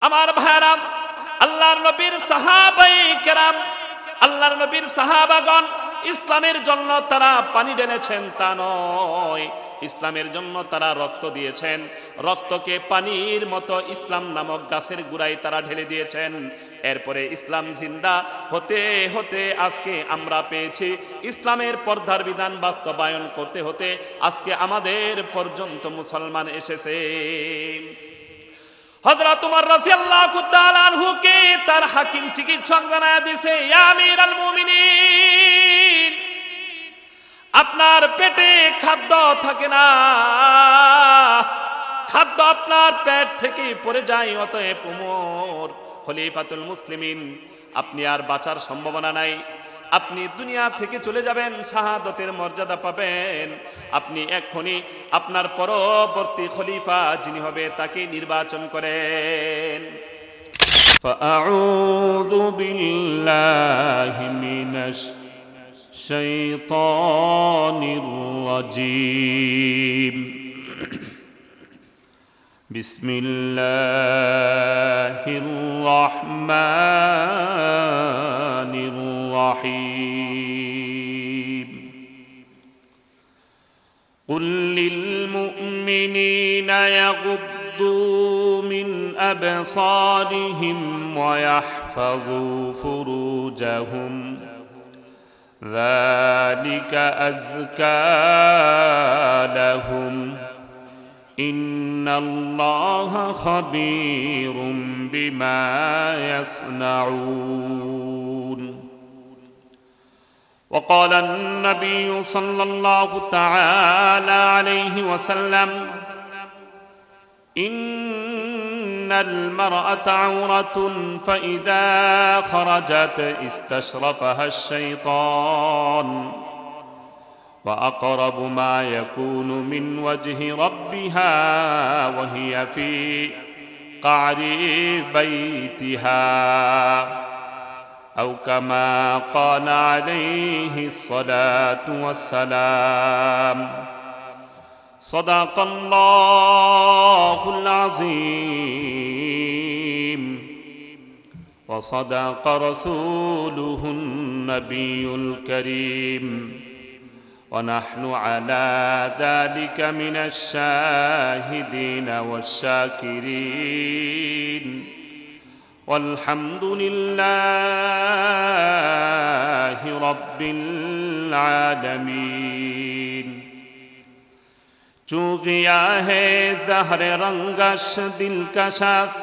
আমার ভাইরা, আল্লাহর নবীর সাহাবায়ে কেরাম, আল্লাহর নবীর সাহাবাগণ ইসলামের জন্য তারা পানি ঢেলেছেন তা নয়, ইসলামের জন্য তারা রক্ত দিয়েছেন। রক্তকে পানির মতো ইসলাম নামক গাছের গোড়ায় তারা ঢেলে দিয়েছেন। এরপরে ইসলাম জিন্দা হতে হতে আজকে আমরা পেয়েছি। ইসলামের পর্দার বিধান বাস্তবায়ন করতে হতে আজকে আমাদের পর্যন্ত মুসলমান এসেছে। হযরত ওমর রাদিয়াল্লাহু তাআলা আনহুকে তার হাকিম চিকিৎসক জানায়া দিয়েছে, ইয়া আমিরাল মুমিনিন, আপনার পেটে খাদ্য থাকে না, খাদ্য আপনার পেট থেকে পড়ে যায়। অতএব ওমর খলিফাতুল মুসলিমিন, আপনি আর বাঁচার সম্ভাবনা নাই, আপনি দুনিয়া থেকে চলে যাবেন, শাহাদতের মর্যাদা পাবেন। আপনি এক্ষুনি আপনার পরবর্তী খলিফা যিনি হবে তাকে নির্বাচন করেন। ফাআউযু বিল্লাহি মিনাশ শাইতানির রাজীম। বিসমিল্লাহির রাহমানির রাহিম। কুল লিল মুমিনিনা ইয়াগুদ্দু মিন আবসারিহিম ওয়া ইয়াহফাযু ফুরুজাহুম যালিকা আযকা লাহুম ইন্নাল্লাহা খাবীরুম বিমা ইয়াসনাউন। وقال النبي صلى الله تعالى عليه وسلم إن المرأة عورة فإذا خرجت استشرفها الشيطان وأقرب ما يكون من وجه ربها وهي في قعر بيتها أو كما قال عليه الصلاة والسلام صدق الله العظيم وصدق رسوله النبي الكريم ونحن على ذلك من الشاهدين والشاكرين والحمد لله رب العالمين। چو گیا ہے زہر رنگش دل کا شست،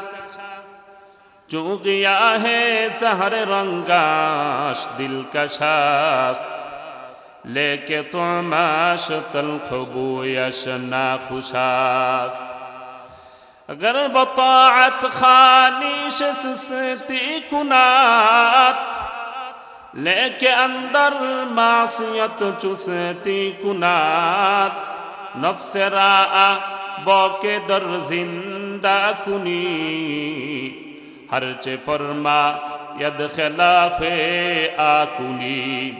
چو گیا ہے زہر رنگش دل کا شست، لے کے طعمش تلخ بویش ناخوشست، اگر بطاعت خانیش سستی کند، لے کے اندر معصیت چستی کند، نفس را باکے در زندہ کنی، ہرچے فرما ید خلاف آکنی،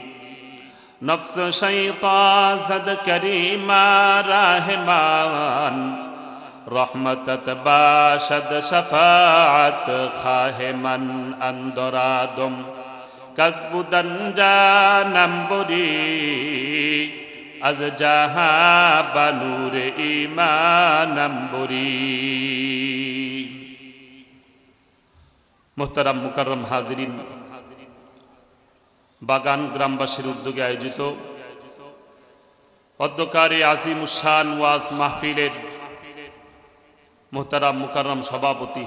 نفس شیطان زد کریما راہمان، رحمتت باشد شفاعت خواہ من اندرادم، کذب دنجانم بری از جہاں بنور ایمانم بری۔ محترم মুকাররম হাজিরিন, বাগান গ্রামবাসীর উদ্যোগে আয়োজিত অধ্যকারী আজিমুশান ওয়াজ মাহফিলের মুহতারাম মুকাররম সভাপতি,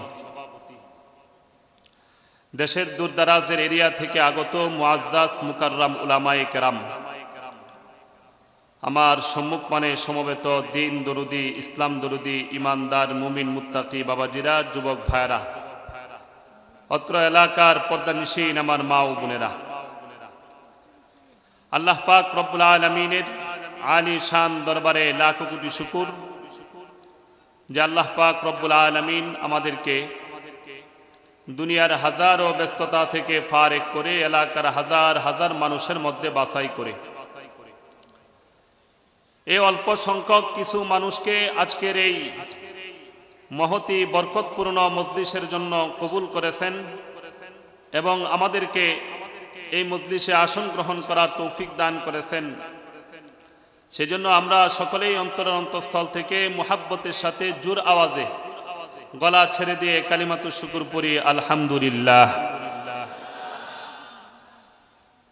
দেশের দূরদরাজের এরিয়া থেকে আগত মুআজ্জাজ মুকাররম উলামায়ে কেরাম, আমার সম্মুখ মানে সমবেত দিন দরুদি, ইসলাম দরুদি, ইমানদার মুমিন মুত্তাকি বাবাজিরা, যুবক ভাইরা, অত্র এলাকার পর্দানিশীন আমার মা ও বোনেরা, আল্লাহ পাক রব্বুল আলামিনের আলী শান দরবারে লাখো কোটি শুকর যে আল্লাহ পাক রব্বুল আলামিন আমাদেরকে দুনিয়ার হাজারো ব্যস্ততা থেকে ফারেক করে এলাকার হাজার হাজার মানুষের মধ্যে বাছাই করে এই অল্প সংখ্যক কিছু মানুষকে আজকের এই মহতি বরকতপূর্ণ মজলিসের জন্য কবুল করেছেন এবং আমাদেরকে এই মজলিসে আসন গ্রহণ করার তৌফিক দান করেছেন। সেজন্য আমরা সকলেই অন্তরের অন্তঃস্থল থেকে মুহাব্বতের সাথে জোর আওয়াজে গলা ছেড়ে দিয়ে কালিমাতুশ শুকর পড়ি আলহামদুলিল্লাহ।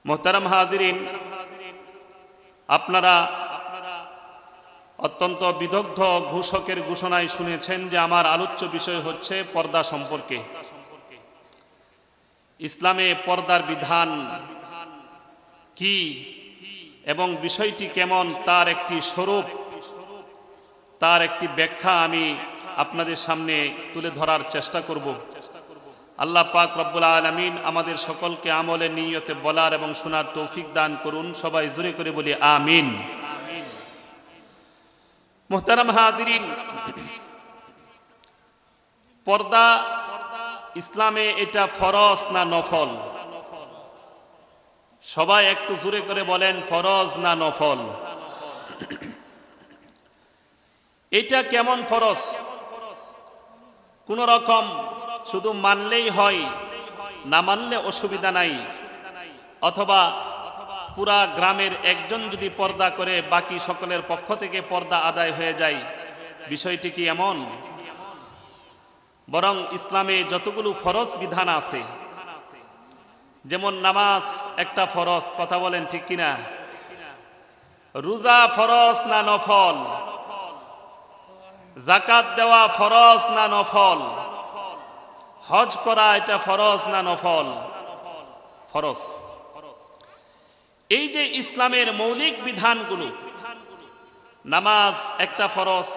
মোহতারাম হাজিরিন, আপনারা অত্যন্ত বিদগ্ধ ঘোষকের ঘোষণায় শুনেছেন যে আমার আলোচ্য বিষয় হচ্ছে পর্দা সম্পর্কে। ইসলামে পর্দার বিধান কি এবং বিষয়টি কেমন, তার একটি স্বরূপ, তার একটি ব্যাখ্যা আমি আপনাদের সামনে তুলে ধরার চেষ্টা করব। আল্লাহ পাক রব্বুল আলামিন আমাদের সকলকে আমলে নিয়তে বলার এবং শোনার তৌফিক দান করুন। সবাই জোরে করে বলি আমিন। মুহতারাম হাজিরিন, পর্দা ইসলামে এটা ফরজ না নফল? সবাই একটু জোরে করে বলেন, ফরজ না নফল? এটা কেমন ফরজ? কোন রকম শুধু মানলেই হয়, না মানলে অসুবিধা নাই, অথবা পুরা গ্রামের একজন যদি পর্দা করে বাকি সকলের পক্ষ থেকে পর্দা আদায় হয়ে যায়, বিষয়টি কি এমন? বরং ইসলামে যতগুলো ফরজ বিধান আছে, যেমন নামাজ একটা ফরজ, কথা বলেন ঠিক কিনা? রোজা ফরজ না নফল? যাকাত দেওয়া ফরজ না নফল? হজ করা এটা ফরজ না নফল? ফরজ। এই যে ইসলামের মৌলিক বিধানগুলো, নামাজ একটা ফরজ,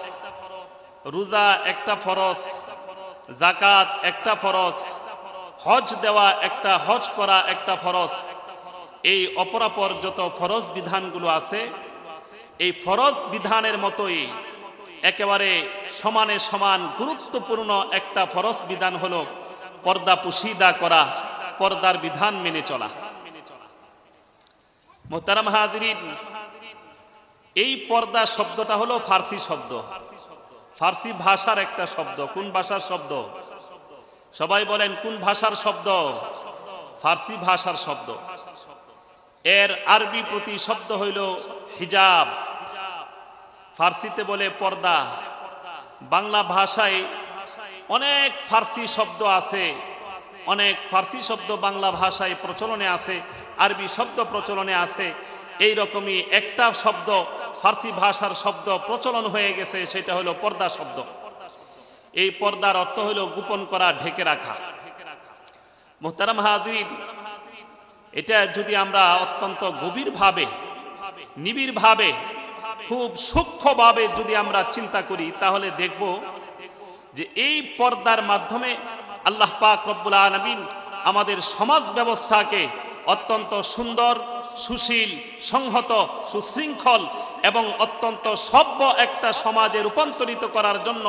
রোজা একটা ফরজ, যাকাত একটা ফরজ, হজ দেওয়া একটা, হজ করা একটা ফরজ, এই অপরাপর যত ফরজ বিধানগুলো আছে, এই ফরজ বিধানের মতোই একেবারে সমানে সমান গুরুত্বপূর্ণ একটা ফরজ বিধান হলো পর্দা পুশিদা করা, পর্দার বিধান মেনে চলা। মুহতারাম হাজিরিন, এই পর্দা শব্দটা হলো ফার্সি শব্দ, ফার্সি ভাষার একটা শব্দ। কোন ভাষার শব্দ? সবাই বলেন, কোন ভাষার শব্দ? ফার্সি ভাষার শব্দ। এর আরবি প্রতিশব্দ হইল হিজাব, ফার্সিতে বলে পর্দা। বাংলা ভাষায় অনেক ফার্সি শব্দ আছে, অনেক ফার্সি শব্দ বাংলা ভাষায় প্রচলনে আছে, আরবি শব্দ প্রচলনে আছে। এই রকমই একটা শব্দ ফার্সি ভাষার শব্দ প্রচলন হয়ে গেছে, সেটা হলো পর্দা শব্দ। এই পর্দার অর্থ হলো গোপন করা, ঢেকে রাখা। মুহতারাম হাজিরিন, এটা যদি আমরা অত্যন্ত গভীরভাবে, নিবিড়ভাবে, খুব সূক্ষ্মভাবে যদি আমরা চিন্তা করি, তাহলে দেখব যে এই পর্দার মাধ্যমে আল্লাহ পাক রব্বুল আলামিন আমাদের সমাজ ব্যবস্থাকে অত্যন্ত সুন্দর, সুশীল, সংহত, সুশৃঙ্খল এবং অত্যন্ত সভ্য একটা সমাজে রূপান্তরিত করার জন্য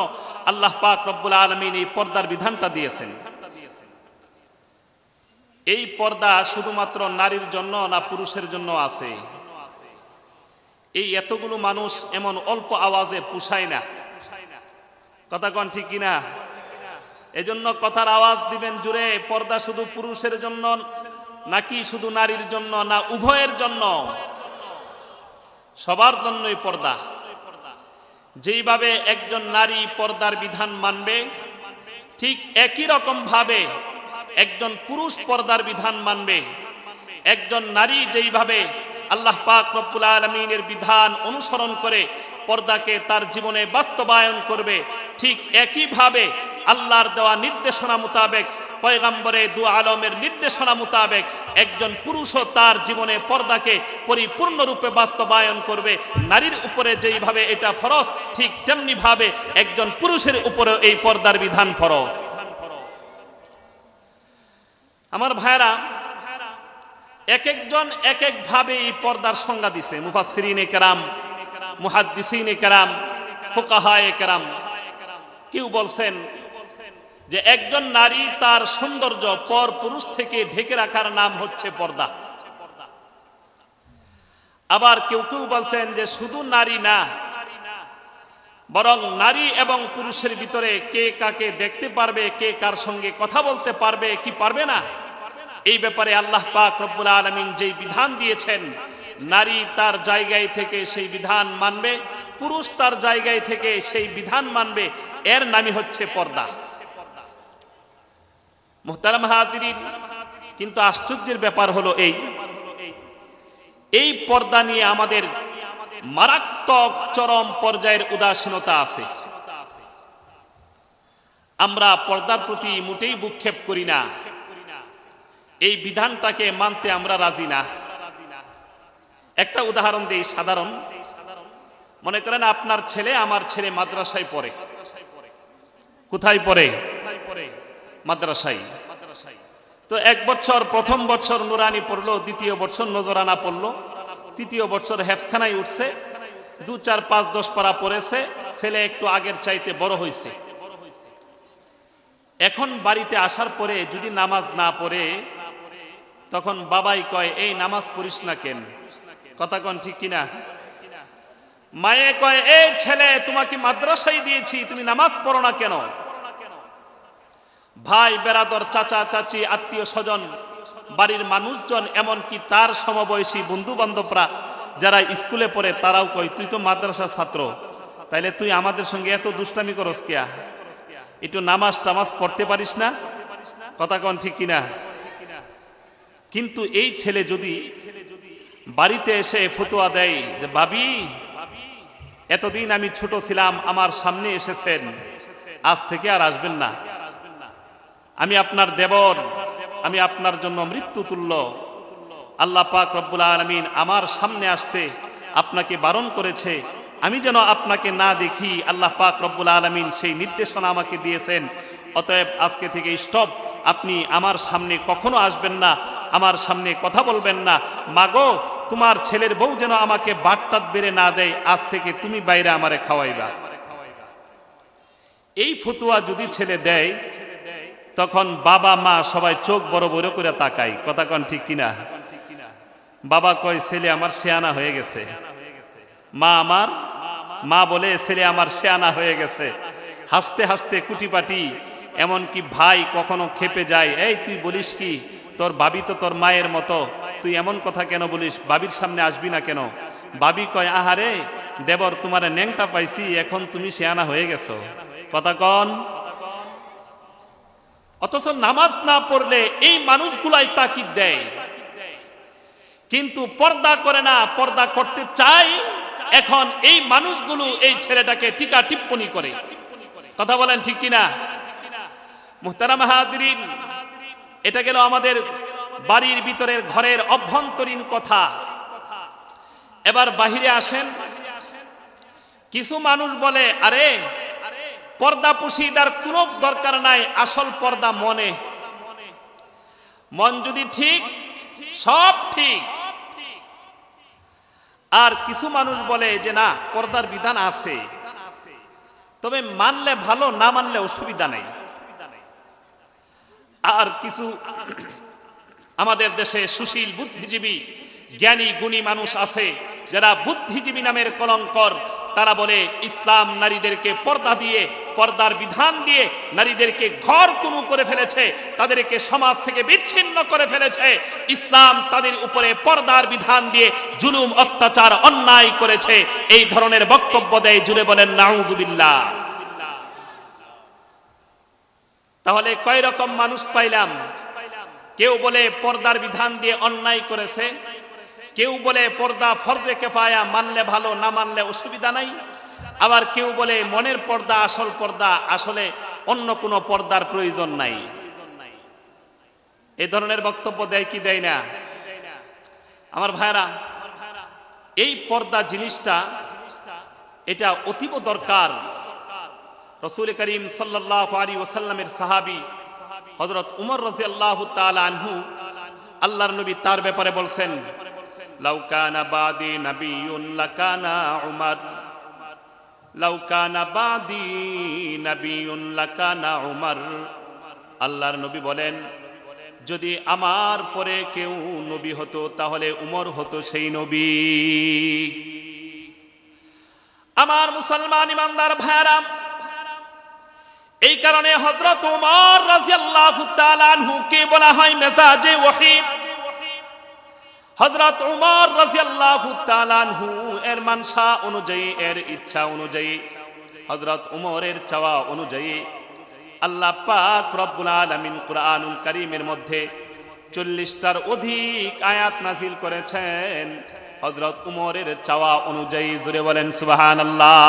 আল্লাহ পাক রব্বুল আলামিন এই পর্দার বিধানটা দিয়েছেন। এই পর্দা শুধুমাত্র নারীর জন্য না পুরুষের জন্য আছে? এই এতগুলো মানুষ এমন অল্প আওয়াজে পুষায় না, কথা কন ঠিক কিনা? এজন্য কথার আওয়াজ দিবেন জুড়ে। পর্দা শুধু পুরুষের জন্য নাকি শুধু নারীর জন্য, না উভয়ের জন্য? সবার জন্যই পর্দা। যেইভাবে একজন নারী পর্দার বিধান মানবে, ঠিক একই রকম ভাবে একজন পুরুষ পর্দার বিধান মানবে। একজন নারী যেইভাবে আল্লাহ পাক রব্বুল আলামিনের বিধান অনুসরণ করে পর্দাকে তার জীবনে বাস্তবায়ন করবে, ঠিক একইভাবে আল্লাহর দেওয়া নির্দেশনা মোতাবেক, পয়গম্বরে দু আলমের নির্দেশনা মোতাবেক একজন পুরুষও তার জীবনে পর্দাকে পরিপূর্ণরূপে বাস্তবায়ন করবে। নারীর উপরে যেইভাবে এটা ফরজ, ঠিক তেমনি ভাবে একজন পুরুষের উপরেও এই পর্দার বিধান ফরজ। আমার ভাইরা, এক একজন এক এক ভাবে এই পর্দার সংজ্ঞা দিছে। মুফাসসিরিনে কেরাম, মুহাদ্দিসিনে কেরাম, ফুকাহায়ে কেরাম। কেউ বলছেন যে একজন নারী তার সৌন্দর্য পর পুরুষ থেকে ঢেকে রাখার নাম হচ্ছে পর্দা। আবার কেউ কেউ বলছেন যে শুধু নারী না, বরং নারী এবং পুরুষের ভিতরে কে কাকে দেখতে পারবে, কে কার সঙ্গে কথা বলতে পারবে কি পারবে না, এই ব্যাপারে আল্লাহ পাক রব্বুল আলামিন যেই বিধান দিয়েছেন, নারী তার জায়গায় থেকে সেই বিধান মানবে, পুরুষ তার জায়গায় থেকে সেই বিধান মানবে, এর নামই হচ্ছে পর্দা। মুহতারাম হাজিরিন, কিন্তু আশ্চর্যের ব্যাপার হলো এই পর্দা নিয়ে আমাদের মারাত্মক চরম পর্যায়ের উদাসীনতা আছে। আমরা পর্দার প্রতি মোটেই ভ্রুক্ষেপ করি না, এই বিধানটাকে মানতে আমরা রাজি না। একটা উদাহরণ দেই সাধারণ, মনে করেন আপনার ছেলে আমার ছেলে মাদ্রাসায় পড়ে। কোথায় পড়ে? মাদ্রাসায়। তো এক বছর, প্রথম বছর নুরানি পড়লো, দ্বিতীয় বছর নজরানা পড়লো, তৃতীয় বছর হেফখানায় উঠছে, 2, 4, 5, 10 পারা পড়েছে, ছেলে একটু আগের চাইতে বড় হয়েছে। এখন বাড়িতে আসার পরে যদি নামাজ না পড়ে, তখন বাবাই কয় এই নামাজ পড়িস না কেন? কথা কন ঠিক কিনা? মায়ে কয় এই ছেলে তোমাকে মাদ্রাসায় দিয়েছি, তুমি নামাজ পড়ো না কেন? ভাই বেরাদর, চাচা চাচি, আত্মীয় স্বজন, বাড়ির মানুষজন, এমনকি তার সমবয়সী বন্ধু বান্ধবরা যারা স্কুলে পড়ে, তারাও কয় তুই তো মাদ্রাসার ছাত্র, তাইলে তুই আমাদের সঙ্গে এত দুষ্টামি করস কিয়া? একটু নামাজ টামাজ পড়তে পারিস না? কথা কন ঠিক কিনা? কিন্তু এই ছেলে যদি বাড়িতে এসে ফতোয়া দেয় যে ভাবি এতদিন আমি ছোট ছিলাম, আমার সামনে এসেছেন, আজ থেকে আর আসবেন না, আমি আপনার দেবর, আমি আপনার জন্য মৃত্যু তুল্য, আল্লাহ পাক রব্বুল আলামিন আমার সামনে আসতে আপনাকে বারণ করেছে, আমি যেন আপনাকে না দেখি, আল্লাহ পাক রব্বুল আলামিন সেই নির্দেশনা আমাকে দিয়েছেন, অতএব আজকে থেকে স্টপ, আপনি আমার সামনে কখনো আসবেন না, আমার সামনে কথা বলবেন না, মাগো তোমার ছেলের বউ যেন আমাকে বাটটাত বেড়ে না দেয়, আজ থেকে তুমি বাইরে আমারে খাওয়াইবা। এই ফতুয়া যদি ছেলে দেয়, তখন বাবা মা সবাই চোখ বড় বড় করে তাকায়। কথা কন ঠিক কিনা? বাবা কয় ছেলে আমার শেয়ানা হয়ে গেছে, মা বলে ছেলে আমার শেয়ানা হয়ে গেছে, হাসতে হাসতে কুটিপাটি, এমনকি ভাই কখনো খেপে যায়, এই তুই বলিস কি, তোর ভাবি তো তোর মায়ের মতো, তুই এমন কথা কেন বলিস, ভাবির সামনে আসবি না কেন? ভাবি কয় আহারে দেবর, তোমার ন্যাংটা পাইছি, এখন তুমি শেয়ানা হয়ে গেছো। কথা কন। অথচ নামাজ না পড়লে এই মানুষগুলাই তাকিদ দেয়, কিন্তু পর্দা করে না, পর্দা করতে চায়, এখন এই মানুষগুলো এই ছেলেটাকে টিকা টিপ্পনি করে। কথা বলেন ঠিক কিনা? মুহতারাম হাজিরিন, এটা গেল আমাদের বাড়ির ভিতরের ঘরের অভ্যন্তরীণ কথা। এবার বাহিরে আসেন, কিছু মানুষ বলে আরে পর্দা পুশিদার কোনো দরকার নাই, আসল পর্দা মনে, মন যদি ঠিক সব ঠিক। আর কিছু মানুষ বলে যে না, পর্দার বিধান আছে, তবে মানলে ভালো, না মানলে অসুবিধা নেই। আর কিছু আমাদের দেশে সুশীল বুদ্ধিজীবী জ্ঞানী গুণী মানুষ আছে যারা বুদ্ধিজীবী নামের কলঙ্কর, তারা বলে ইসলাম নারীদেরকে পর্দা দিয়ে, পর্দার বিধান দিয়ে নারীদেরকে ঘর কুনু করে ফেলেছে, তাদেরকে সমাজ থেকে বিচ্ছিন্ন করে ফেলেছে, ইসলাম তাদের উপরে পর্দার বিধান দিয়ে জুলুম অত্যাচার অন্যায় করেছে। এই ধরনের বক্তব্য দেয়, জুড়ে বলেন নাউজুবিল্লাহ। তাহলে কয় রকম মানুষ পাইলাম? কেউ বলে পর্দার বিধান দিয়ে অন্যায় করেছে, কেউ বলে পর্দা ফরজে কিফায়া, মানলে ভালো, না মানলে অসুবিধা নাই। আবার কেউ বলে মনের পর্দা আসল পর্দা, আসলে অন্য কোনো পর্দার প্রয়োজন নাই। এই ধরনের বক্তব্য দেয় কি দেয় না? আমার ভাইরা, এই পর্দা জিনিসটা এটা অতীব দরকার। রাসূল করিম সাল্লাল্লাহু আলাইহি ওয়াসাল্লামের সাহাবী হযরত উমর রাদিয়াল্লাহু তাআলা আনহু, আল্লাহর নবী তার ব্যাপারে বলছেন, লাউ কানা বাদি নাবিয়্যুন লাকানা উমর, লাউ কানা বাদি নাবিয়্যুন লাকানা উমর। আল্লাহর নবী বলেন, যদি আমার পরে কেউ নবী হতো তাহলে উমর হতো সেই নবী। আমার মুসলমান ইমানদার ভাইরা, এই কারণে হযরত ওমর রাদিয়াল্লাহু তাআলা আনহু কে বলা হয় মেজাজে ওহী। হযরত ওমর রাদিয়াল্লাহু তাআলা আনহু এর মানসা অনুযায়ী, এর ইচ্ছা অনুযায়ী, হযরত ওমরের চাওয়া অনুযায়ী আল্লাহ পাক রব্বুল আলামিন কুরআনুল কারীমের মধ্যে 40টার অধিক আয়াত নাযিল করেছেন হযরত ওমরের চাওয়া অনুযায়ী। জোরে বলেন সুবহানাল্লাহ।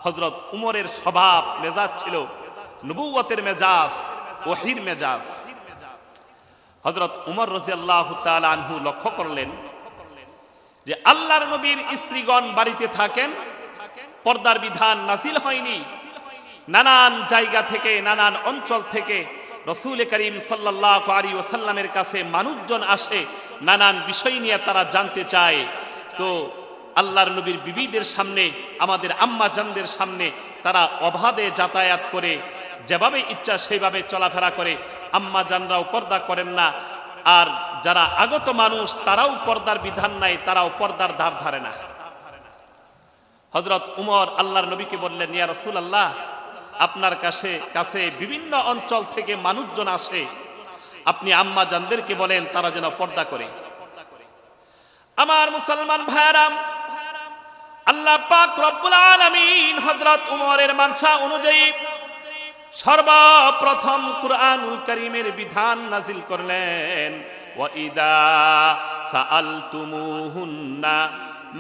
হযরত ওমরের স্বভাব মেজাজ ছিল নবুয়তের মেজাজ, ওহীর মেজাজ। হযরত ওমর রাদিয়াল্লাহু তাআলা আনহু লক্ষ্য করলেন যে আল্লাহর নবীর স্ত্রীগণ বাড়িতে থাকেন, পর্দার বিধান নাযিল হয়নি। নানান জায়গা থেকে, নানান অঞ্চল থেকে রাসূল করিম সাল্লাল্লাহু আলাইহি ওয়াসাল্লামের কাছে মানুষজন আসে, নানান বিষয় নিয়ে তারা জানতে চায়। তো আল্লাহর নবীর বিবিদের সামনে, আমাদের আম্মা জানদের সামনে তারা অবাধে যাতায়াত করে, যেভাবে ইচ্ছা সেইভাবে চলাফেরা করে। আম্মা জানরাও পর্দা করেন না, আর যারা আগত মানুষ তারাও পর্দার বিধান নাই, তারাও পর্দার ধার ধারে না। হযরত ওমর আল্লাহর নবীকে বললেন, ইয়া রাসূলুল্লাহ, আপনার কাছে বিভিন্ন অঞ্চল থেকে মানুষজন আসে, আপনি আম্মা জানদেরকে বলেন তারা যেন পর্দা করে। আমার মুসলমান ভাইরা, আল্লাহ পাক রব্বুল আলামিন হযরত ওমরের মানসা অনুযায়ী সর্বপ্রথম কুরআনুল কারীমের বিধান নাযিল করলেন, ওয়া ইদা সাআলতুমুহুন্না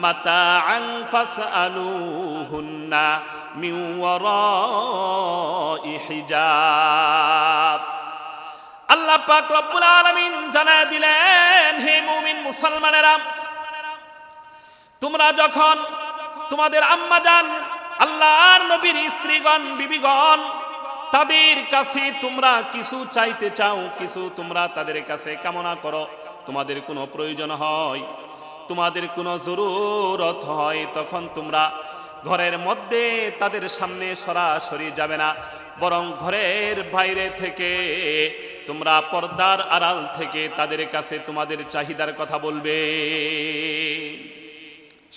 মাতাআন ফাসআলুহুন্না মিন ওয়ারাই হিজাব। আল্লাহ পাক রব্বুল আলামিন জানায় দিলেন, হে মুমিন মুসলমানেরা, তোমরা যখন তোমাদের আম্মাজান আল্লাহর নবীর স্ত্রীগণ, বিবিগণ, তাদের কাছে তোমরা কিছু চাইতে চাও, কিছু তোমরা তাদের কাছে কামনা করো, তোমাদের কোনো প্রয়োজন হয়, তোমাদের কোনো জরুরত হয়, তখন তোমরা ঘরের মধ্যে তাদের সামনে সরাসরি যাবে না, বরং ঘরের বাইরে থেকে তোমরা পর্দার আড়াল থেকে তাদের কাছে তোমাদের চাহিদার কথা বলবে।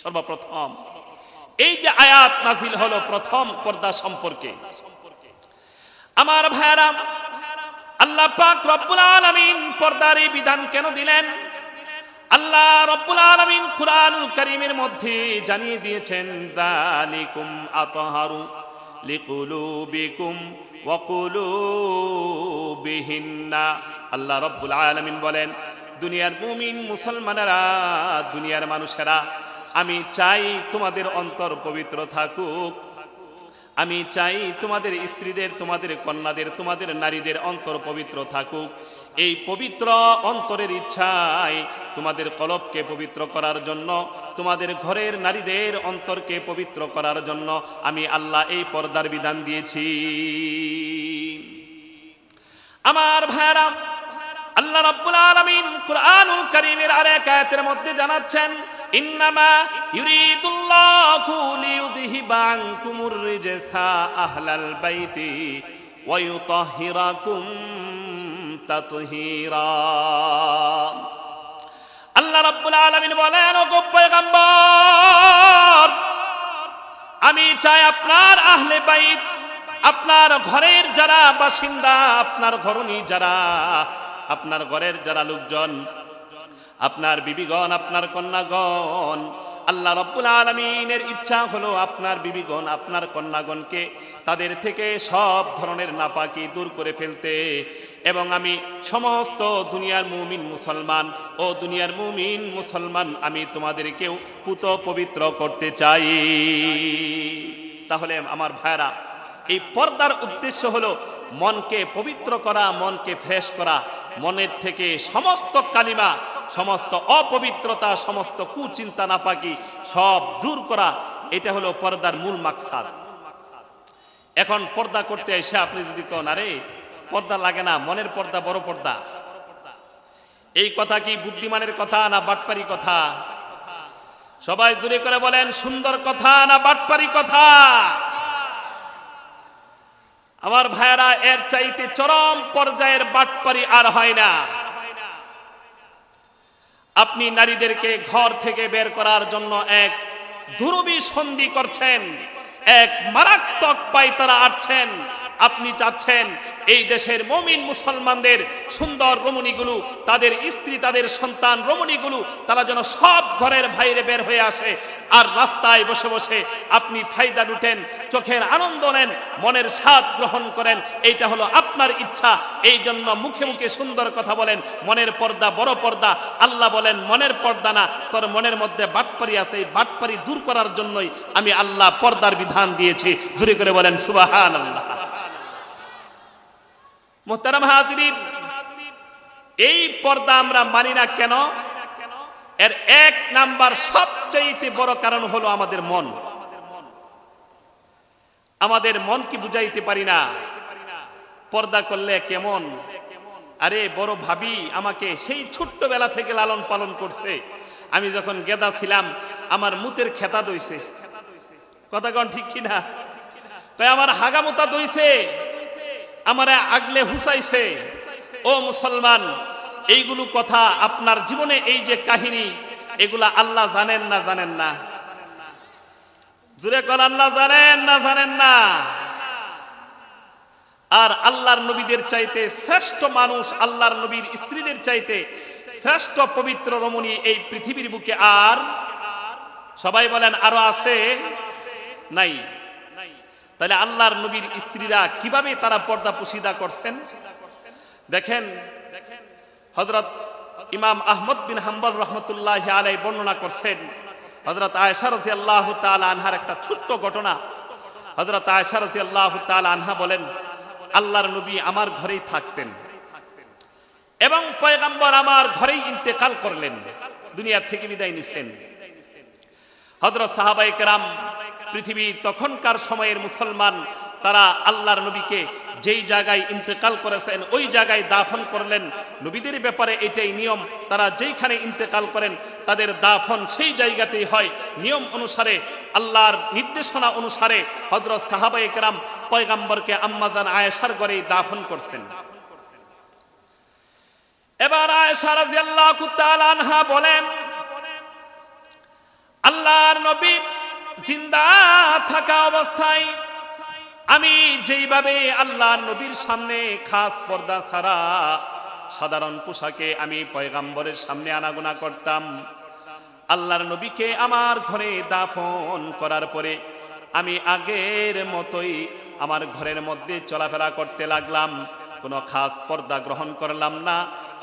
সর্বপ্রথম এই যে আয়াত নাযিল হলো প্রথম পর্দা সম্পর্কে। আমার ভাইরা, আল্লাহ পাক রব্বুল আলামিন পর্দার এই বিধান কেন দিলেন? আল্লাহ রব্বুল আলামিন কুরআনুল কারীমের মধ্যে জানিয়ে দিয়েছেন, যালিকুম আতহারু লিকুলুবিকুম ওয়া কুলুবিহিন্না। আল্লাহ রব্বুল আলামিন বলেন, দুনিয়ার মুমিন মুসলমানেরা, দুনিয়ার মানুষেরা, আমি চাই তোমাদের অন্তর পবিত্র থাকুক, আমি চাই তোমাদের স্ত্রীদের, তোমাদের কন্যাদের, তোমাদের নারীদের অন্তর পবিত্র থাকুক। এই পবিত্র অন্তরের ইচ্ছায় তোমাদের কলবকে পবিত্র করার জন্য, তোমাদের ঘরের নারীদের অন্তরকে পবিত্র করার জন্য আমি আল্লাহ এই পর্দার বিধান দিয়েছি। আমার ভাইরা, আল্লাহ রাব্বুল আলামিন কুরআনুল কারীমের আরেক আয়াতের মধ্যে জানাচ্ছেন, ইন্নামা ইউরিদুল্লাহু লিইউযহিবা আনকুমুর রিজসা আহলাল বাইতি ওয়া ইউতাহহিরাকুম তাতহীরা। আল্লাহ রাব্বুল আলামিন বলেন, ও পয়গম্বর, আমি চাই আপনার আহলে বাইত, আপনার ঘরের যারা বাসিন্দা, আপনার ঘরণী যারা, আপনার ঘরের যারা লোকজন, আপনার বিবিগণ, আপনার কন্যাগণ, আল্লাহ রাব্বুল আলামিনের ইচ্ছা হলো আপনার বিবিগণ, আপনার কন্যাগণকে তাদের থেকে সব ধরনের নাপাকি দূর করে ফেলতে, এবং আমি সমস্ত দুনিয়ার মুমিন মুসলমান ও দুনিয়ার মুমিন মুসলমান আমি তোমাদেরকেও পুত পবিত্র করতে চাই। তাহলে আমার ভাইরা, এই পর্দার উদ্দেশ্য হলো মনকে পবিত্র করা, মনকে ফ্রেশ করা, মনের থেকে সমস্ত কালিমা, সমস্ত অপবিত্রতা, সমস্ত কুচিন্তা নাপাকি সব দূর করা। এটা হলো পর্দার মূল মাকসাদ। এখন পর্দা করতে এসে আপনি যদি কোন, আরে পর্দা লাগে না, মনের পর্দা বড় পর্দা, এই কথা কি বুদ্ধিমানের কথা না বাটপারি কথা? সবাই জোরে করে বলেন, সুন্দর কথা না বাটপারি কথা? আমার ভাইয়েরা, এর চাইতে চরম পর্যায়ের বাটপারি আর হয় না। আপনি নারীদেরকে ঘর থেকে বের করার জন্য এক দুরবি সন্ধি করছেন, এক মারাত্মক পায়তারা আছেন। আপনি চাচ্ছেন এই দেশের মুমিন মুসলমানদের সুন্দর রমণীগুলো, তাদের স্ত্রী, তাদের সন্তান রমণীগুলো তারা যেন সব ঘরের বাইরে বের হয়ে আসে, আর রাস্তায় বসে বসে আপনি ফায়দা লুটেন, চোখের আনন্দ নেন, মনের স্বাদ গ্রহণ করেন। এইটা হলো আপনার ইচ্ছা। এই জন্য মুখে মুখে সুন্দর কথা বলেন, মনের পর্দা বড় পর্দা। আল্লাহ বলেন মনের পর্দা না, তোর মনের মধ্যে বাটপারি আছে, এই বাটপারি দূর করার জন্যই আমি আল্লাহ পর্দার বিধান দিয়েছি। জোরে করে বলেন সুবহানাল্লাহ। মুহতারাম হাজিরিন, এই পর্দা আমরা মানি না কেন? এর এক নাম্বার সবচেয়ে বড় কারণ হলো আমাদের মন। আমাদের মন কি বুঝাইতে পারি না পর্দা করলে কেমন। আরে বড় ভাবি আমাকে সেই ছোট্টবেলা থেকে লালন পালন করছে। আমি যখন গেদা ছিলাম আমার মুতের খেতা দইছে, কথা কোন ঠিক কিনা? তাই আমার হাগামুতা দইছে, আমারে আগলে হুসাইছে। ও মুসলমান, এইগুলো কথা আপনার জীবনে এই যে কাহিনী, এগুলা আল্লাহ জানেন না জানেন না? জুড়ে কোন আল্লাহ জানেন না জানেন না? আর আল্লাহর নবীদের চাইতে শ্রেষ্ঠ মানুষ, আল্লাহর নবীর স্ত্রীদের চাইতে শ্রেষ্ঠ পবিত্র রমণী এই পৃথিবীর বুকে আর সবাই বলেন আরো আছে? নাই। তাহলে আল্লাহর নবীর স্ত্রীরা কিভাবে তারা পর্দা পুশিদা করছেন দেখেন। হযরত ইমাম আহমদ বিন হাম্বল রহমতুল্লাহি আলাইহি বর্ণনা করছেন হযরত আয়েশা রাদিয়াল্লাহু তাআলা আনহার একটা ছোট্ট ঘটনা। হযরত আয়েশা রাদিয়াল্লাহু তাআলা আনহা বলেন, আল্লাহর নবী আমার ঘরেই থাকতেন এবং পয়গম্বর আমার ঘরেই ইন্তেকাল করলেন, দুনিয়া থেকে বিদায় নিছেন। হযরত সাহাবায়ে কেরাম, পৃথিবীর তখনকার সময়ের মুসলমান, তারা আল্লাহর নবীকে যেই জায়গায় ইন্তেকাল করেছেন ওই জায়গায় দাফন করলেন। নবীদের ব্যাপারে এটাই নিয়ম, তারা যেইখানে ইন্তেকাল করেন তাদের দাফন সেই জায়গাতেই হয়। নিয়ম অনুসারে, আল্লাহর নির্দেশনা অনুসারে হযরত সাহাবায়ে কেরাম পয়গম্বরকে আম্মাজান আয়েশার ঘরেই দাফন করছেন। এবার আয়েশা রাদিয়াল্লাহু তাআলা আনহা বলেন, আল্লাহর নবী জিন্দা থাকা অবস্থায় আমি যেইভাবে আল্লাহর নবীর সামনে খাস পর্দা ছাড়া সাধারণ পোশাকে আমি পয়গম্বরের সামনে আনাগোনা করতাম, আল্লাহর নবীকে আমার ঘরে দাফন করার পরে আমি আগের মতোই আমার ঘরের মধ্যে চলাফেরা করতে লাগলাম। কোনো খাস পর্দা গ্রহণ করলাম না,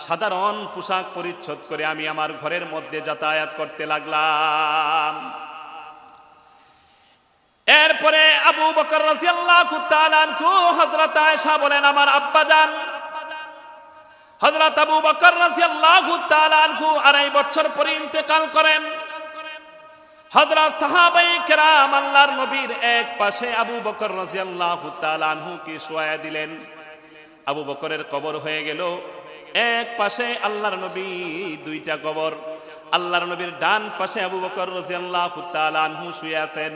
সাধারণ পোশাক পরিচ্ছদ করে আমি আমার ঘরের মধ্যে যাতায়াত করতে লাগলাম। এরপরে আবু বকর রাদিয়াল্লাহু তাআলা আনহু, হযরত আয়েশা বলেন আমার আব্বাজান হযরত আবু বকর রাদিয়াল্লাহু তাআলা আনহু 2.5 বছর পরে ইন্তেকাল করেন। হযরত সাহাবায়ে কেরাম আল্লাহর নবীর এক পাশে আবু বকর রাদিয়াল্লাহু তাআলা আনহুকে শোয়া দিলেন। আবু বকরের কবর হয়ে গেল, এক পাশে আল্লাহর নবী, দুইটা কবর। আল্লাহর নবীর ডান পাশে আবু বকর রাদিয়াল্লাহু তাআলা আনহু শুয়ে আছেন।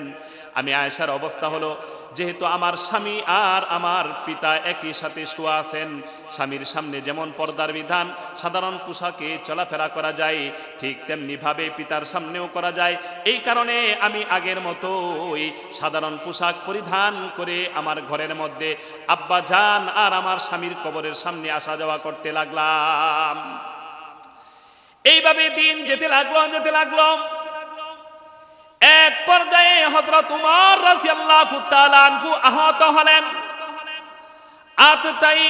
আমি আয়েশার অবস্থা হলো, যেহেতু আমার স্বামী আর আমার পিতা একই সাথে শোয়া আছেন, স্বামীর সামনে যেমন পর্দার বিধান সাধারণ পোশাকে চলাফেরা করা যায়, ঠিক তেমনি ভাবে পিতার সামনেও করা যায়। এই কারণে আমি আগের মতোই সাধারণ পোশাক পরিধান করে আমার ঘরের মধ্যে আব্বা জান আর আমার স্বামীর কবরের সামনে আসা যাওয়া করতে লাগলাম। এইভাবে দিন যেতে লাগলো। এক পর্যায়ে হযরত উমর রাদিয়াল্লাহু তাআলা আনহু আহত হলেন। আততাই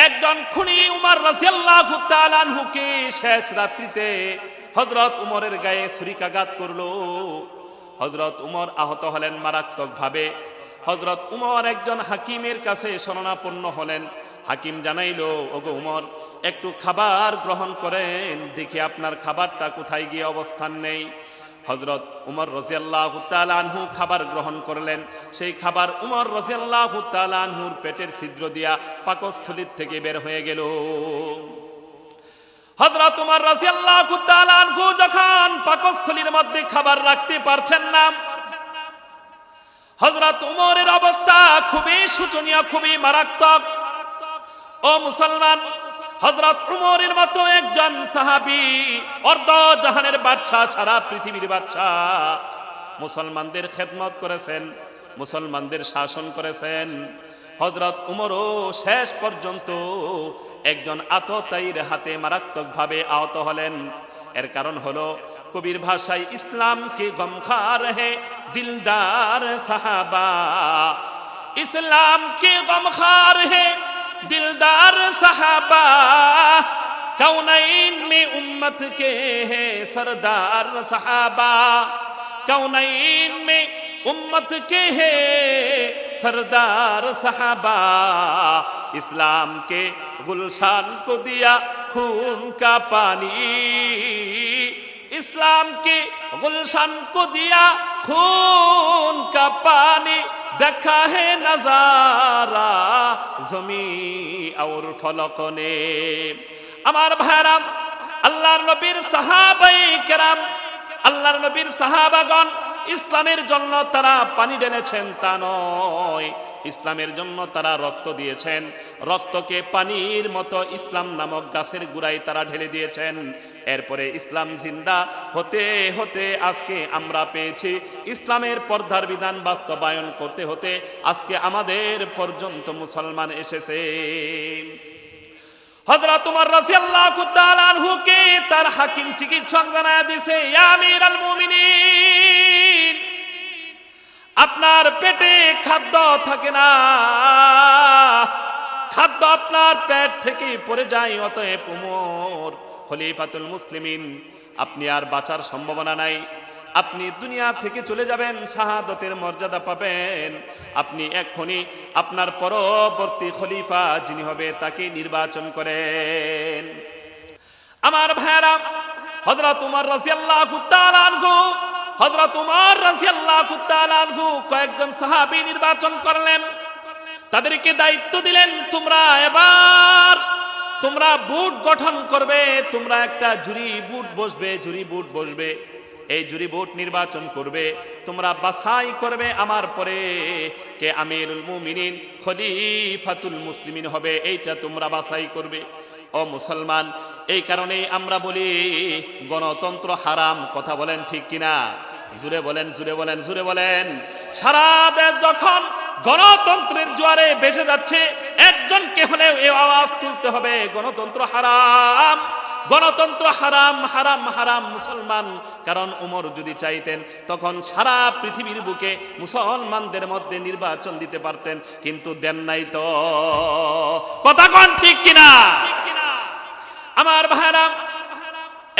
একজন খুনি উমর রাদিয়াল্লাহু তাআলা আনহুকে শেষ রাত্রিতে হযরত উমরের গায়ে ছুরিকাঘাত করলো। হযরত উমর আহত হলেন মারাত্মকভাবে। হযরত উমর একজন হাকিমের কাছে শরণাপন্ন হলেন। হাকিম জানাইলো, ওগো উমর, একটু খাবার গ্রহণ করেন, দেখি আপনার খাবারটা কোথায় গিয়ে অবস্থান নেই। হযরত উমর রাদিয়াল্লাহু তাআলা আনহু খাবার গ্রহণ করলেন। সেই খাবার উমর রাদিয়াল্লাহু তাআলা আনহুর পেটের ছিদ্র দিয়া পাকস্থলীর থেকে বের হয়ে গেল। হযরত উমর রাদিয়াল্লাহু তাআলা আনহু যখন পাকস্থলীর মধ্যে খাবার রাখতে পারছেন না, হযরত উমরের অবস্থা খুবই শোচনীয়, খুবই মারাত্মক। ও মুসলমান, হযরত উমরের মতো একজন সাহাবী, অর্ধ জাহানের বাদশা, সারা পৃথিবীর বাদশা, মুসলমানদের খেদমত করেছেন, মুসলমানদের শাসন করেছেন। হযরত উমরও শেষ পর্যন্ত একজন আততায়ীর হাতে মারাত্মকভাবে আহত হলেন। এর কারণ হলো কবির ভাষায় ইসলাম কে গমখার হে দিলদার সাহাবা, ইসলাম কে গমখার হে दिलदार साहबा, कौनैन में उम्मत के हैं सरदार साहबा, कौनैन में उम्मत के हैं सरदार साहबा। इस्लाम के गुलशान को दिया खून का पानी, इस्लाम के गुलशान को दिया खून का पानी, देखा है नजारा जमी और फलक ने। আমার ভাইরা, আল্লাহর নবীর সাহাবায়ে কেরাম, আল্লাহর নবীর সাহাবাগণ ইসলামের জন্য তারা পানি ঢেলেছেন তা নয়, ইসলামের জন্য তারা রক্ত দিয়েছেন। রক্তকে পানির মতো ইসলাম নামক গাছের গোড়ায় তারা ঢেলে দিয়েছেন। এরপরে ইসলাম জিন্দা হতে হতে আজকে আমরা পেয়েছি। ইসলামের পর্দার বিধান বাস্তবায়ন করতে হতে আজকে আমাদের পর্যন্ত মুসলমান এসেছে। হযরত উমর রাদিয়াল্লাহু তাআলা আনহু কে তার হাকিম চিকিৎসক জানায়া দিয়েছে, ইয়া আমিরাল মুমিনিন, আপনার পেটে খাদ্য থাকে না, খাদ্য আপনার পেট থেকে পড়ে যায়। অতএব উমর খলিফাতুল মুসলিমিন, আপনি আর বাঁচার সম্ভাবনা নাই, আপনি দুনিয়া থেকে চলে যাবেন, শাহাদতের মর্যাদা পাবেন। আপনি এক্ষুনি আপনার পরবর্তী খলিফা যিনি হবে তাকে নির্বাচন করেন। আমার ভাইরা, হযরত উমর রাদিয়াল্লাহু তাআলা আনহু, হযরত উমর রাদিয়াল্লাহু তাআলা আনহু কয়েকজন সাহাবী নির্বাচন করলেন। তাদেরকে দায়িত্ব দিলেন, তোমরা বুট গঠন করবে, তোমরা একটা জুরি বুট বসবে, এই জুরি বুট নির্বাচন করবে, তোমরা বাছাই করবে আমার পরে কে আমিরুল মুমিনিন খলিফাতুল মুসলিমিন হবে, এইটা তোমরা বাছাই করবে। ও মুসলমান, এই কারণেই আমরা বলি গণতন্ত্র হারাম। কথা বলেন ঠিক কিনা? জুড়ে বলেন, জুড়ে বলেন, জুড়ে বলেন। সারা দেশ যখন গণতন্ত্রের জোয়ারে ভেসে যাচ্ছে, একজনকে হলেও এই আওয়াজ তুলতে হবে, গণতন্ত্র হারাম, গণতন্ত্র হারাম, হারাম, হারাম মুসলমান। কারণ উমর যদি চাইতেন তখন সারা পৃথিবীর বুকে মুসলমানদের মধ্যে নির্বাচন দিতে পারতেন, কিন্তু দেন নাই তো। কথা কোন ঠিক কিনা? আমার ভাইরা,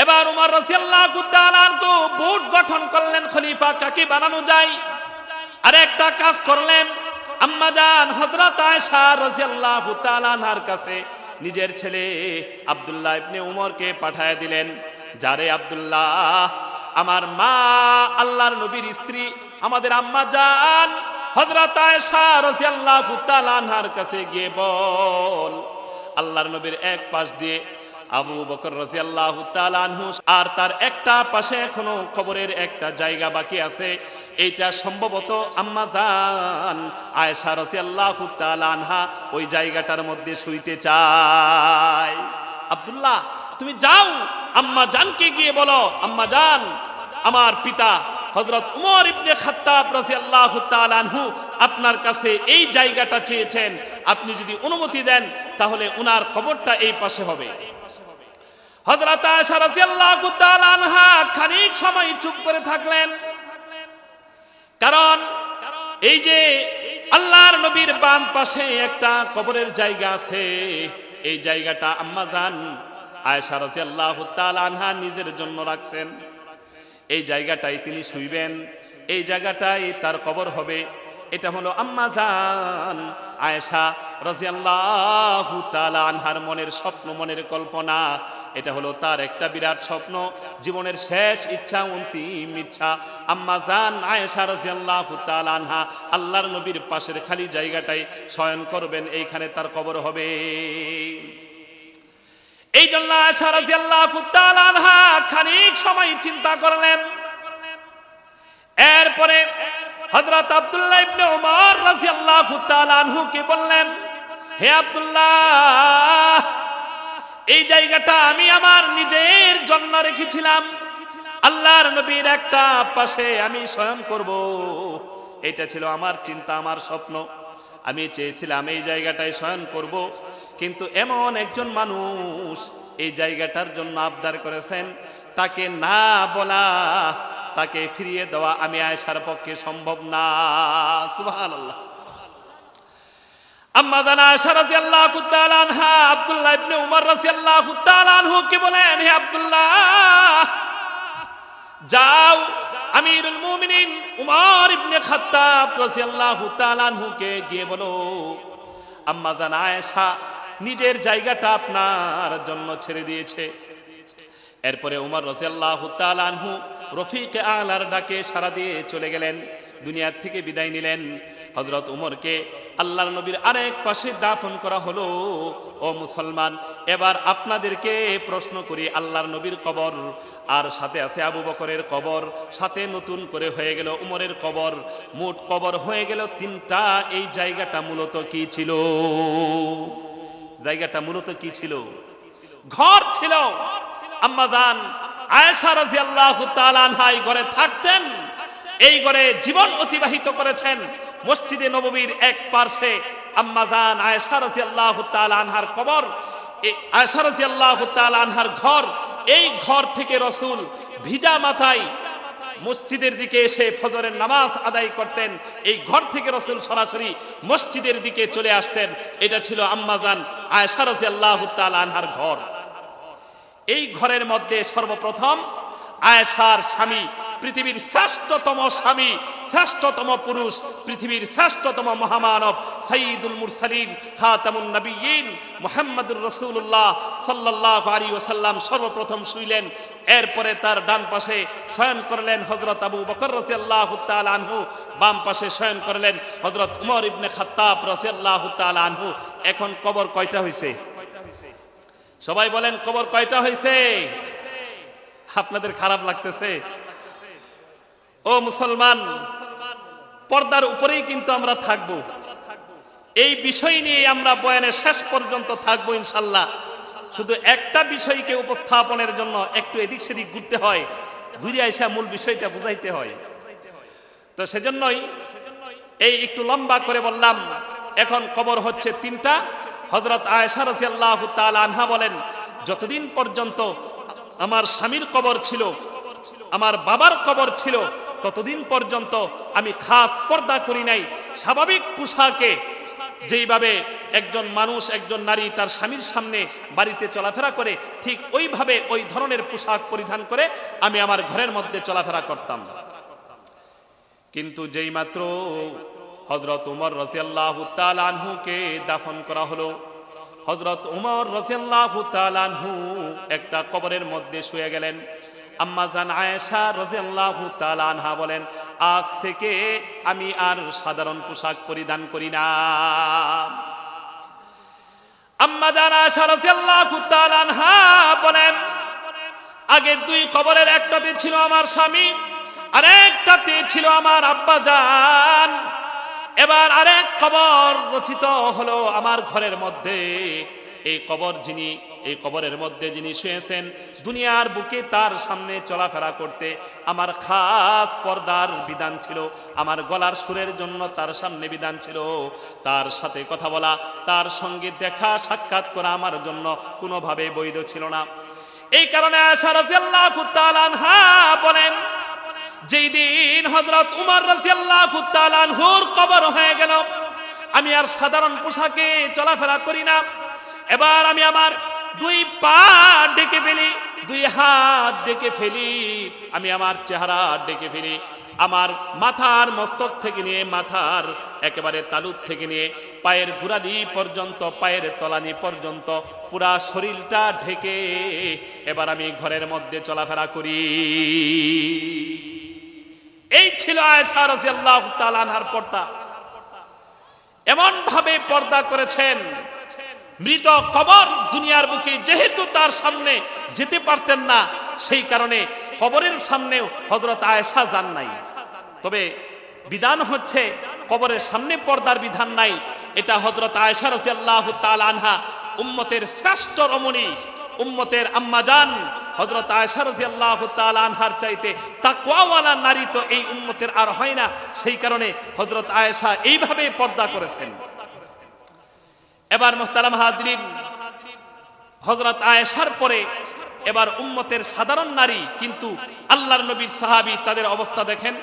এবার উমর রাদিয়াল্লাহু তাআলা আনহু বুট গঠন করলেন, খলিফা কাকে বানানো যায়। আর একটা কাজ করলেন, আম্মা জান হযরত আয়েশা রাদিয়াল্লাহু তাআলা আনহার কাছে নিজের ছেলে আব্দুল্লাহ ইবনে উমরকে পাঠায় দিলেন। যারে আব্দুল্লাহ, আমার মা আল্লাহর নবীর স্ত্রী আমাদের আম্মা জান হযরত আয়েশা রাদিয়াল্লাহু তাআলা আনহার কাছে গিয়ে বল, আল্লাহর নবীর এক পাশ দিয়ে আবু বকর রাদিয়াল্লাহু তাআলা আনহু, আর তার একটা পাশে এখনো কবরের একটা জায়গা বাকি আছে, এইটা সম্ভবত আম্মা জান আয়েশা রাদিয়াল্লাহু তাআলা আনহা ওই জায়গাটার মধ্যে শুইতে চায়। আব্দুল্লাহ, তুমি যাও, আম্মা জানকে গিয়ে বলো, আম্মা জান, আমার পিতা হযরত উমর ইবনে খাত্তাব রাদিয়াল্লাহু তাআলা আনহু আপনার কাছে এই জায়গাটা চেয়েছেন, আপনি যদি অনুমতি দেন তাহলে উনার কবরটা এই পাশে হবে। হযরত আয়েশা রাদিয়াল্লাহু তাআলা আনহা খানিক সময় চুপ করে থাকলেন। কারণ এই যে আল্লাহর নবীর বাম পাশে একটা কবরের জায়গা আছে, এই জায়গাটা আম্মা জান আয়েশা রাদিয়াল্লাহু তাআলা আনহা নিজের জন্য রাখছেন। এই জায়গাটাই তিনি শুইবেন, এই জায়গাটাই তার কবর হবে। এটা হলো আম্মা জান আয়েশা রাদিয়াল্লাহু তাআলা আনহার মনের স্বপ্ন, মনের কল্পনা। এটা হলো তার একটা বিরাট স্বপ্ন, জীবনের শেষ ইচ্ছা, অন্তিম ইচ্ছা। আম্মা জান আয়েশা রাদিয়াল্লাহু তাআলা আনহা আল্লাহর নবীর পাশের খালি জায়গাটায় শয়ন করবেন, এইখানে তার কবর হবে। এই জন্য আয়েশা রাদিয়াল্লাহু তাআলা আনহা খানিক সময় চিন্তা করলেন। এরপরে হযরত আব্দুল্লাহ ইবনে উমর রাদিয়াল্লাহু তাআলা আনহুকে বললেন, হে আব্দুল্লাহ, এই জায়গাটা আমি আমার নিজের জন্য রেখেছিলাম, আল্লাহর নবীর একটা পাশে আমি শয়ন করব, এটা ছিল আমার চিন্তা, আমার স্বপ্ন। আমি চেয়েছিলাম এই জায়গাটায় শয়ন করব, কিন্তু এমন একজন মানুষ এই জায়গাটার জন্য আবদার করেছেন, তাকে না বলা, তাকে ফিরিয়ে দেওয়া আমি আয়েশার পক্ষে সম্ভব না। সুবহানাল্লাহ। আম্মা জানা আয়েশা রাদিয়াল্লাহু তাআলা আনহা আব্দুল্লাহ ইবনে উমর রাদিয়াল্লাহু তাআলা আনহু কে বলেন, হে আব্দুল্লাহ, যাও আমিরুল মুমিনিন উমর ইবনে খাত্তাব রাদিয়াল্লাহু তাআলা আনহু কে গিয়ে বলো, আম্মা জানা আয়েশা নিজের জায়গাটা আপনার জন্য ছেড়ে দিয়েছে। এরপরে উমর রাদিয়াল্লাহু তাআলা আনহু রফিক আলার ডাকে সাড়া দিয়ে চলে গেলেন, দুনিয়ার থেকে বিদায় নিলেন। হযরত উমরকে আল্লাহর নবীর আরেক পাশে দাফন করা হলো। ও মুসলমান, এবার আপনাদেরকে প্রশ্ন করি, আল্লাহর নবীর কবর আর সাথে আছে আবু বকরের কবর, সাথে নতুন করে হয়ে গেল উমরের কবর, মোট কবর হয়ে গেল তিনটা। এই জায়গাটা মূলত কি ছিল? জায়গাটা মূলত কি ছিল? ঘর ছিল। আম্মা জান আয়েশা রাদিয়াল্লাহু তাআলা আনহা এই ঘরে থাকতেন, এই ঘরে জীবন অতিবাহিত করেছেন। মসজিদে নববীর এক পার্শ্বে আম্মা জান আয়েশা রাদিয়াল্লাহু তাআলা আনহার কবর, এই আয়েশা রাদিয়াল্লাহু তাআলা আনহার ঘর। এই ঘর থেকে রাসূল ভিজা মাথায় মসজিদের দিকে এসে ফজরের নামাজ আদায় করতেন। এই ঘর থেকে রাসূল সরাসরি মসজিদের দিকে চলে আসতেন। এটা ছিল আম্মা জান আয়েশা রাদিয়াল্লাহু তাআলা আনহার ঘর। এই ঘরের মধ্যে সর্বপ্রথম আয়েশার স্বামী, পৃথিবীর শ্রেষ্ঠতম স্বামী, শ্রেষ্ঠতম পুরুষ, পৃথিবীর শ্রেষ্ঠতম মহামানব, সাইয়্যিদুল মুরসালিন, খাতামুন নবিয়্যিন মুহাম্মদুর রাসূলুল্লাহ সাল্লাল্লাহু আলাইহি ওয়াসাল্লাম সর্বপ্রথম শুইলেন। এরপরে তার ডান পাশে শয়ন করলেন হযরত আবু বকর রাদিয়াল্লাহু তাআলা আনহু, বাম পাশে শয়ন করলেন হযরত উমর ইবনে খাত্তাব রাদিয়াল্লাহু তাআলা আনহু। এখন কবর কয়টা হইছে? সবাই বলেন, কবর কয়টা হয়েছে? আপনাদের খারাপ লাগতেছে? ও মুসলমান, পর্দার উপরেই কিন্তু আমরা থাকব। এই বিষয় নিয়ে আমরা বয়ানের শেষ পর্যন্ত থাকবো ইনশাল্লাহ। শুধু একটা বিষয়কে উপস্থাপনের জন্য একটু এদিক সেদিক ঘুরতে হয়, ঘুরে আইসা মূল বিষয়টা বুঝাইতে হয়। তো সেজন্যই এই একটু লম্বা করে বললাম। এখন কবর হচ্ছে তিনটা। হযরত আয়েশা রাদিয়াল্লাহু তাআলা আনহা বলেন, যতদিন পর্যন্ত আমার স্বামীর কবর ছিল, আমার বাবার কবর ছিল, ততদিন পর্যন্ত আমি খাস পর্দা করি নাই। স্বাভাবিক পোশাকে যেইভাবে একজন মানুষ, একজন নারী তার স্বামীর সামনে বাড়িতে চলাফেরা করে, ঠিক ওইভাবে ওই ধরনের পোশাক পরিধান করে আমি আমার ঘরের মধ্যে চলাফেরা করতাম। কিন্তু যেই মাত্র হযরত উমর রাদিয়াল্লাহু তাআলা আনহুকে দাফন করা হলো, হযরত উমর রাদিয়াল্লাহু তাআলা আনহু একটা কবরের মধ্যে শুয়ে গেলেন। আম্মা জান আয়েশা রাদিয়াল্লাহু তাআলা আনহা বলেন, আজ থেকে আমি আর সাধারণ পোশাক পরিধান করি না। আম্মা জান আয়েশা রাদিয়াল্লাহু তাআলা আনহা বলেন, আগের দুই কবরের একটাতে ছিল আমার স্বামী, আরেকটাতে ছিল আমার আব্বা জান। এবার আরেক কবর রচিত হলো আমার ঘরের মধ্যে। এই কবরের মধ্যে যিনি শুয়েছেন, দুনিয়ার বুকে তার সামনে চলাফেরা করতে আমার খাস পর্দার বিধান ছিল। আমার গলার সুরের জন্য তার সামনে বিধান ছিল। তার সাথে কথা বলা, তার সঙ্গে দেখা সাক্ষাৎ করা আমার জন্য কোনোভাবে বৈধ ছিল না। এই কারণে আয়েশা রাদিয়াল্লাহু তাআলা আনহা বলেন, যেই দিন হযরত উমর রাদিয়াল্লাহু তাআলা আনহুর কবর হয়ে গেল, আমি আর সাধারণ পোশাকে চলাফেরা করি না। এবার আমি আমার দুই পা ডেকে ফেলি, দুই হাত ডেকে ফেলি, আমি আমার চেহারা ডেকে ফেলি। আমার মাথার মস্তক থেকে নিয়ে, মাথার একেবারে তালুর থেকে নিয়ে পায়ের গোড়ালি পর্যন্ত, পায়ের তলানি পর্যন্ত পুরা শরীরটা ঢেকে এবার আমি ঘরের মধ্যে চলাফেরা করি। এই ছিল আয়েশা রাদিয়াল্লাহু তাআলা আনহার পর্দা। এমন ভাবে পর্দা করেছেন, মৃত কবর দুনিয়ার বুকে যেহেতু তার সামনে যেতে পারতেন না, সেই কারণে কবরের সামনেও হযরত আয়েশা যান নাই। তবে বিধান হচ্ছে কবরের সামনে পর্দার বিধান নাই। এটা হযরত আয়েশা রাদিয়াল্লাহু তাআলা আনহা, উম্মতের শ্রেষ্ঠ রমণী, উম্মতের আম্মা জান, হযরত আয়েশা রাদিয়াল্লাহু তাআলা আনহার চাইতে তাকওয়াওয়ালা নারী তো এই উম্মতের আর হয় না, সেই কারণে হযরত আয়েশা এইভাবে পর্দা করেছেন। এবার মুহতারাম হাজরিন, হযরত আয়েশার পরে এবার উম্মতের সাধারণ নারী কিন্তু আল্লাহর নবীর সাহাবী, তাদের অবস্থা দেখেন।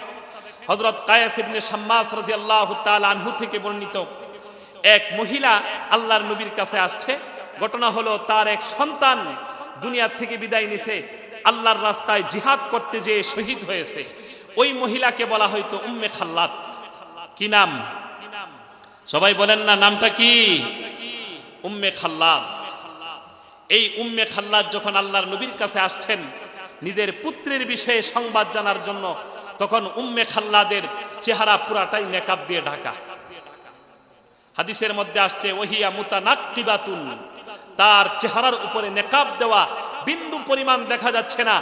হযরত কায়েস ইবনে শাম্মাস রাদিয়াল্লাহু তাআলা আনহু থেকে বর্ণিত, এক মহিলা আল্লাহর নবীর কাছে আসছে। ঘটনা হলো তার এক সন্তান দুনিয়ার থেকে বিদায় নিছে, আল্লাহর রাস্তায় জিহাদ করতে যেয়ে শহীদ হয়েছে। ওই মহিলাকে বলা হয়তো উম্মে খাল্লাদ। কি নাম? সবাই বলেন না, নামটা কি? উম্মে খাল্লাদ। এই উম্মে খাল্লাদ যখন আল্লাহর নবীর কাছে আসছেন নিজের পুত্রের বিষয়ে সংবাদ জানার জন্য, তখন উম্মে খাল্লাদের চেহারা পুরাটাই নেকাব দিয়ে ঢাকা। হাদিসের মধ্যে আসছে ওহিয়া মুতানাক্কিবাতুন, তার চেহারার উপরে নেকাব দেওয়া, বিন্দু পরিমাণ দেখা যাচ্ছে না।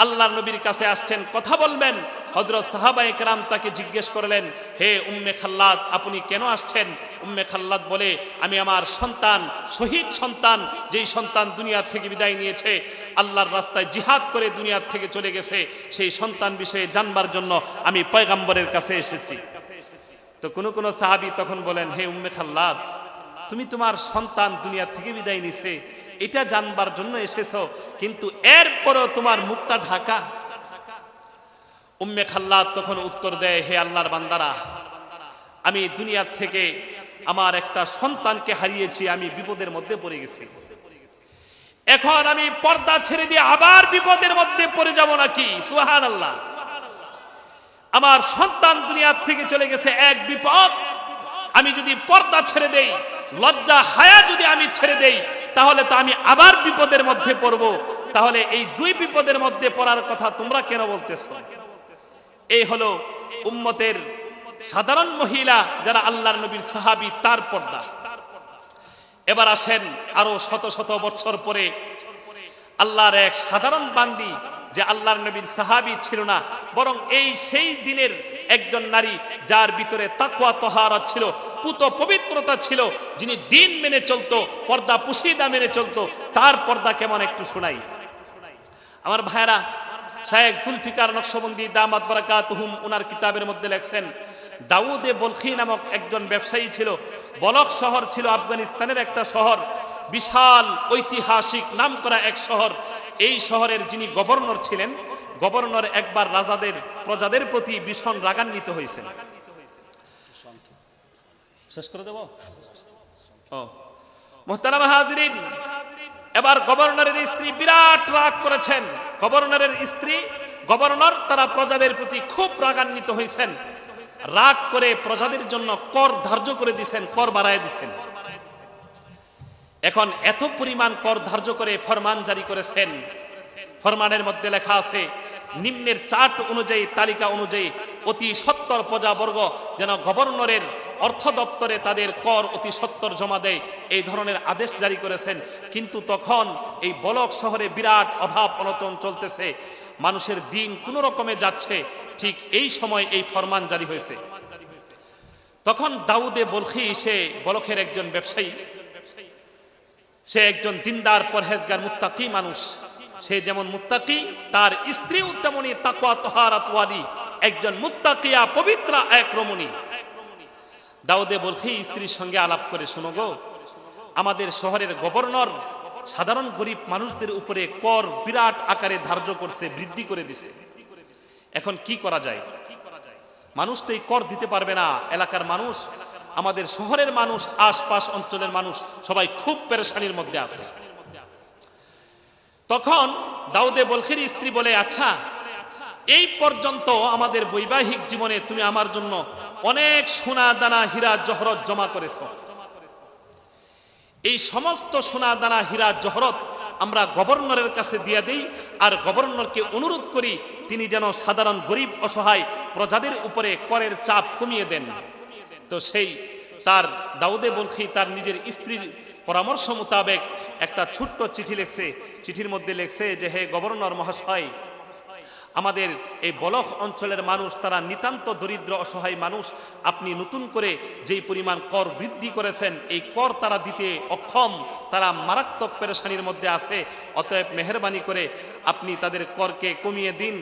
আল্লাহর নবীর কাছে আসছেন, কথা বলবেন। হযরত সাহাবায়ে কেরাম তাকে জিজ্ঞেস করলেন, হে উম্মে খাল্লাদ, আপনি কেন আসছেন? উম্মে খাল্লাদ বলে, আমি আমার সন্তান, শহীদ সন্তান, যেই সন্তান দুনিয়া থেকে বিদায় নিয়েছে, আল্লাহর রাস্তায় জিহাদ করে দুনিয়া থেকে চলে গেছে, সেই সন্তান বিষয়ে জানবার জন্য আমি পয়গম্বরের কাছে এসেছি। তো কোন সাহাবী তখন বলেন, হে উম্মে খাল্লাদ, তুমি তোমার সন্তান দুনিয়া থেকে বিদায় নিছে এটা জানবার জন্য এসেছো, কিন্তু এরপরও তোমার মুখটা ঢাকা। উম্মে খাল্লাদ তখন উত্তর দেয়, হে আল্লাহর বান্দারা, আমি দুনিয়া থেকে আমার একটা সন্তানকে হারিয়েছি, আমি বিপদের মধ্যে পড়ে গেছি। এখন আমি পর্দা ছেড়ে দিয়ে আবার বিপদের মধ্যে পড়ে যাব নাকি? সুবহানাল্লাহ। আমার সন্তান দুনিয়া থেকে চলে গেছে, এক বিপদ। আমি যদি পর্দা ছেড়ে দেই, লজ্জা হায়া যদি আমি ছেড়ে দেই, তাহলে তো আমি আবার বিপদের মধ্যে পড়ব। তাহলে এই দুই বিপদের মধ্যে পড়ার কথা তোমরা কেন বলতেছো? এই হলো উম্মতের সাধারণ মহিলা যারা আল্লাহর নবীর সাহাবী, তার পর্দা। এবার আসেন আরো শত শত বছর পরে আল্লাহর এক সাধারণ বান্দি, যে আল্লাহর নবীর সাহাবী ছিল না, বরং এই সেই দিনের একজন নারী যার ভিতরে তাকওয়া তাহারাত ছিল, পুত পবিত্রতা ছিল, যিনি দিন মেনে চলতো, পর্দা পুশিদা মেনে চলতো, তার পর্দা কেমন একটু শোনাই। আমার ভাইরা, শায়েখ জুলফিকার নকশবন্দি দামাত বারাকাতুহুম ওনার কিতাবের মধ্যে লেখছেন, দাউদে বলখি নামক একজন ব্যবসায়ী ছিল। বলখ শহর ছিল আফগানিস্তানের একটা শহর, বিশাল ঐতিহাসিক নামকরা এক শহর। এই শহরের যিনি গভর্নর ছিলেন, গভর্নর একবার রাজাদের প্রজাদের প্রতি ভীষণ রাগান্বিত হয়েছেন। শেষ করে দেব? মুহতারাম হাজিরিন, এবার গভর্নরের স্ত্রী বিরাট রাগ করেছেন। গভর্নরের স্ত্রী, গভর্নর, তারা প্রজাদের প্রতি খুব রাগান্বিত হয়েছেন। রাগ করে প্রজাদের জন্য কর ধার্য করে দিয়েছেন, কর বাড়ায় দিয়েছেন। এখন এত পরিমাণ কর ধার্য করে ফরমান জারি করেছেন। ফরমানের মধ্যে লেখা আছে, নিম্নের চার্ট অনুযায়ী, তালিকা অনুযায়ী অতি 70 প্রজাবর্গ যেন গভর্নরের অর্থ দপ্তরে তাদের কর অতি 70 জমা দেয়, এই ধরনের আদেশ জারি করেছেন। কিন্তু তখন এই বলক শহরে বিরাট অভাব অনটন চলতেছে, মানুষের দিন কোন রকমে যাচ্ছে। ঠিক এই সময় এই ফরমান জারি হয়েছে। তখন দাউদে বলখি, সে বলখের একজন ব্যবসায়ী, সে একজন দিনদার পরহেজগার মুত্তাকি মানুষ। সে যেমন মুত্তাকি, তার স্ত্রীও তেমনি তাকওয়া তাহারাত ওয়ালি, একজন মুত্তাকিয়া পবিত্রা এক রমণী। দাউদে বলখি স্ত্রীর সঙ্গে আলাপ করে, শোনো গো, আমাদের শহরের গভর্নর সাধারণ গরিব মানুষদের উপরে কর বিরাট আকারে ধার্য করছে, বৃদ্ধি করে দিছে। এখন কি করা যায়? মানুষ তো এই কর দিতে পারবে না। এলাকার মানুষ, আমাদের শহরের মানুষ, আশপাশ অঞ্চলের মানুষ সবাই খুব পেরেশানির মধ্যে আছে। তখন দাউদে বলখির স্ত্রী বলে, আচ্ছা, এই পর্যন্ত আমাদের বৈবাহিক জীবনে তুমি আমার জন্য অনেক সোনা দানা হীরা জহরত জমা করেছো। এই সমস্ত সোনা দানা হীরা জহরত আমরা গভর্নরের কাছে দিয়ে দেই, আর গভর্নরকে অনুরোধ করি তিনি যেন সাধারণ গরিব অসহায় প্রজাদের উপরে করের চাপ কমিয়ে দেন। তো সেই তার দাউদে বলখি তার নিজের স্ত্রীর পরামর্শ মোতাবেক একটা ছোট্ট চিঠি লিখছে। চিঠির মধ্যে লিখছে যে, হে গভর্নর মহাশয়, আমাদের এই বলখ অঞ্চলের মানুষ তারা নিতান্ত দরিদ্র অসহায় মানুষ। আপনি নতুন করে যেই পরিমাণ কর বৃদ্ধি করেছেন, এই কর তারা দিতে অক্ষম, তারা মারাত্মক পেরেশানির মধ্যে আছে। অতএব মেহেরবানি করে আপনি তাদের করকে কমিয়ে দিন।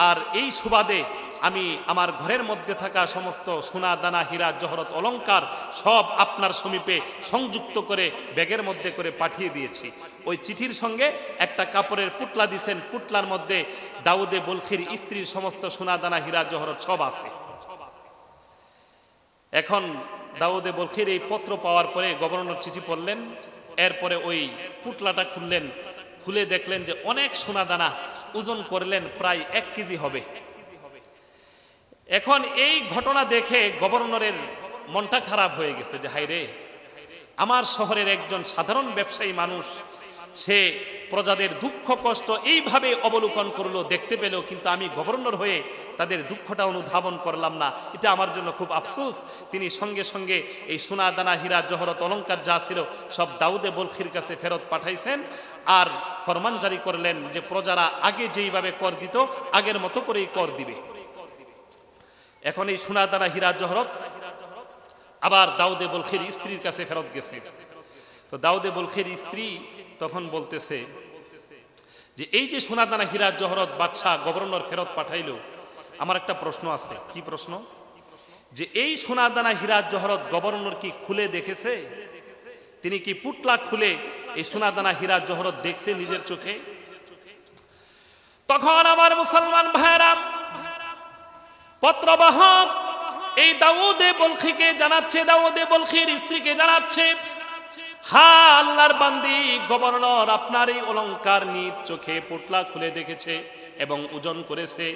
আর এই সুবাদে আমি আমার ঘরের মধ্যে থাকা সমস্ত সোনা দানা হীরা জহরত অলংকার সব আপনার সমীপে সংযুক্ত করে ব্যাগের মধ্যে করে পাঠিয়ে দিয়েছি। ওই চিঠির সঙ্গে একটা কাপড়ের পুটলা দিয়েছেন, পুটলার মধ্যে দাউদে বলখির স্ত্রীর সমস্ত সোনা দানা হীরা জহরত সব আছে। এখন দাউদে বলখির এই পত্র পাওয়ার পরে গভর্নর চিঠি পড়লেন, এরপরে ওই পুটলাটা খুললেন, খুলে দেখলেন যে অনেক সোনা দানা, ওজন করলেন প্রায় 1 কেজি হবে। এখন এই ঘটনা দেখে গভর্নরের মনটা খারাপ হয়ে গেছে যে হায় রে, আমার শহরের একজন সাধারণ ব্যবসায়ী মানুষ, সে প্রজাদের দুঃখ কষ্ট এইভাবে অবলোকন করলো, দেখতে পেল, কিন্তু আমি গভর্নর হয়ে তাদের দুঃখটা অনুধাবন করলাম না, এটা আমার জন্য খুব আফসোস। তিনি সঙ্গে সঙ্গে এই সোনা দানা হীরা জহরত অলংকার যা ছিল সব দাউদে বলখির কাছে ফেরত পাঠাইছেন আর ফরমান জারি করলেন যে প্রজারা আগে যেইভাবে কর দিত আগের মতো করেই কর দিবে। এখন এই সোনা দানা হীরা জহরত আবার দাউদে বলখির স্ত্রীর কাছে ফেরত গেছে। তো দাউদে বলখির স্ত্রী তখন বলতেছে যে এই যে সোনা দানা হীরা জহরত বাদশাহ গভর্নর ফেরত পাঠাইলো, আমার একটা প্রশ্ন আছে। কি প্রশ্ন? যে এই সোনা দানা হীরা জহরত গভর্নর কি খুলে দেখেছে? তিনি কি পুটলা খুলে এই সোনা দানা হীরা জহরত দেখছে নিজের চোখে? তখন আমার মুসলমান ভাইরা, পত্রবাহক এই দাউদে বলখিকে জানাচ্ছে, দাউদে বলখির স্ত্রীকে জানাচ্ছে, হা আল্লাহর বান্দি গভর্নর আপনার এই অলংকার নিজ চোখে পুটলা খুলে দেখেছে এবং ওজন করেছে।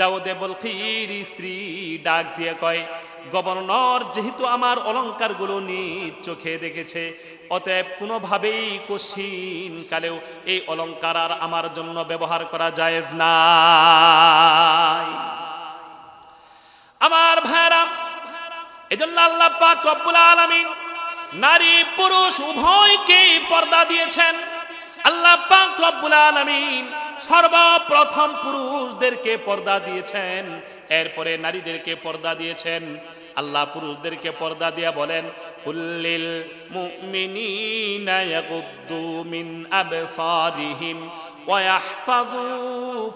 দাউদে বলখির স্ত্রী ডাক দিয়ে কয়, গভর্নর যেহেতু আমার অলংকারগুলো নিজ চোখে দেখেছে, অতএব কোনোভাবেই কশিন কালেও এই অলংকার আর আমার জন্য ব্যবহার করা জায়েজ নাই। আমার ভাইরা, এজন্য আল্লাহ পাক রব্বুল আলামিন নারী পুরুষ উভয়কে পর্দা দিয়েছেন। আল্লাহ পাক রব্বুল আলামিন সর্বপ্রথম পুরুষদেরকে পর্দা দিয়েছেন, এরপরে নারীদেরকে পর্দা দিয়েছেন। আল্লাহ পুরুষদেরকে পর্দা দিয়া বলেন, কুল্লিল মুমিনিনা ইয়াগুদ্দু মিন আবসারিহিম ওয়া ইয়াহফাযু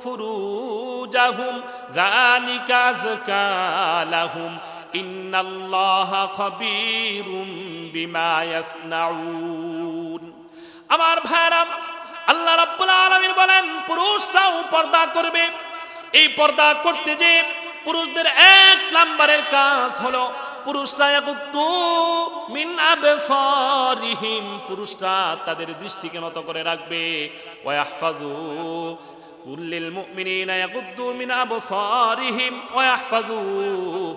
ফুরুজাহুম যালিকা আযকা লাহুম ইন্নাল্লাহা খাবীরুম বিমা ইয়াসনাউন। আমার ভাইরা, আল্লাহ রাব্বুল আলামিন বলেন পুরুষরাও পর্দা করবে। এই পর্দা করতে যে পুরুষদের 1 নম্বরের কাজ হলো পুরুষরা ইয়াগুদ্দু মিন আবসারিহিম, পুরুষরা তাদের দৃষ্টিকে নত করে রাখবে। ওয়া ইয়াহফাযু কুল্লিল মুমিনিনা ইয়াগুদ্দু মিন আবসারিহিম ওয়া ইয়াহফাযু